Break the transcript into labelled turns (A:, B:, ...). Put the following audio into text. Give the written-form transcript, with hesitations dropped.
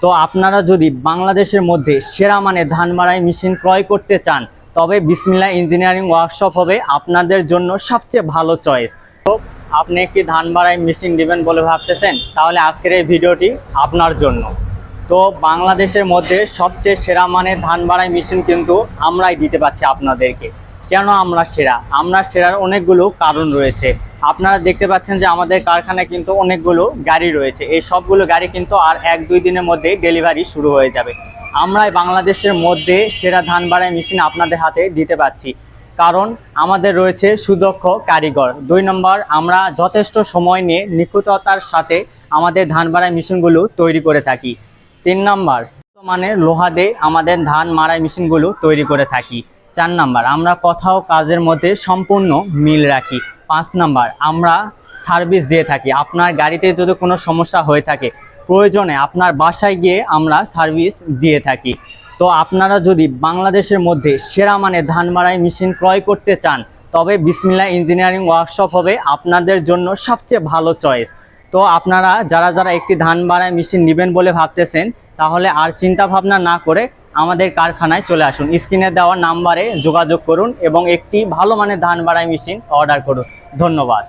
A: তো আপনারা যদি বাংলাদেশের মধ্যে সেরা মানের ধান মাড়াই মেশিন ক্রয় করতে চান, তবে বিসমিল্লাহ ইঞ্জিনিয়ারিং ওয়ার্কশপ হবে আপনাদের জন্য সবচেয়ে ভালো চয়েস। তো আপনি কি ধান মাড়াই মেশিন নেবেন বলে ভাবতেছেন, তাহলে আজকের এই ভিডিওটি আপনার জন্য। তো বাংলাদেশের মধ্যে সবচেয়ে সেরা মানের ধান মাড়াই মেশিন কিন্তু আমরাই দিতে পারছি আপনাদেরকে। কেন আমরা সেরা? আমরা সেরার অনেকগুলো কারণ রয়েছে। আপনারা দেখতে পাচ্ছেন যে আমাদের কারখানায় কিন্তু অনেকগুলো গাড়ি রয়েছে। এই সবগুলো গাড়ি কিন্তু আর 1-2 দিনের মধ্যেই ডেলিভারি শুরু হয়ে যাবে। আমরাই বাংলাদেশের মধ্যে সেরা ধান মাড়াই মেশিন আপনাদের হাতে দিতে পারছি, কারণ আমাদের রয়েছে সুদক্ষ কারিগর। 2 নম্বর, আমরা যথেষ্ট সময় নিয়ে নিখুঁততার সাথে আমাদের ধান মাড়াই মেশিনগুলো তৈরি করে থাকি। 3 নম্বর, মানে লোহা দিয়ে আমাদের ধান মাড়াই মেশিনগুলো তৈরি করে থাকি। 4 নম্বর, আমরা কথা ও কাজের মধ্যে সম্পূর্ণ মিল রাখি। 5 নম্বর, আমরা সার্ভিস দিয়ে থাকি। আপনার গাড়িতে যদি কোনো সমস্যা হয়ে থাকে, প্রয়োজনে আপনার বাসায় গিয়ে আমরা সার্ভিস দিয়ে থাকি। তো আপনারা যদি বাংলাদেশের মধ্যে সেরা মানের ধান মাড়াই মেশিন ক্রয় করতে চান, তবে বিসমিল্লাহ ইঞ্জিনিয়ারিং ওয়ার্কশপ হবে আপনাদের জন্য সবচেয়ে ভালো চয়েস। তো আপনারা যারা একটি ধান মাড়াই মেশিন নেবেন বলে ভাবতেছেন, তাহলে আর চিন্তা ভাবনা না করে আমাদের কারখানায় চলে আসুন। স্ক্রিনে দেওয়া নাম্বারে যোগাযোগ করুন এবং একটি ভালো মানের ধান মাড়াই মেশিন অর্ডার করুন। ধন্যবাদ।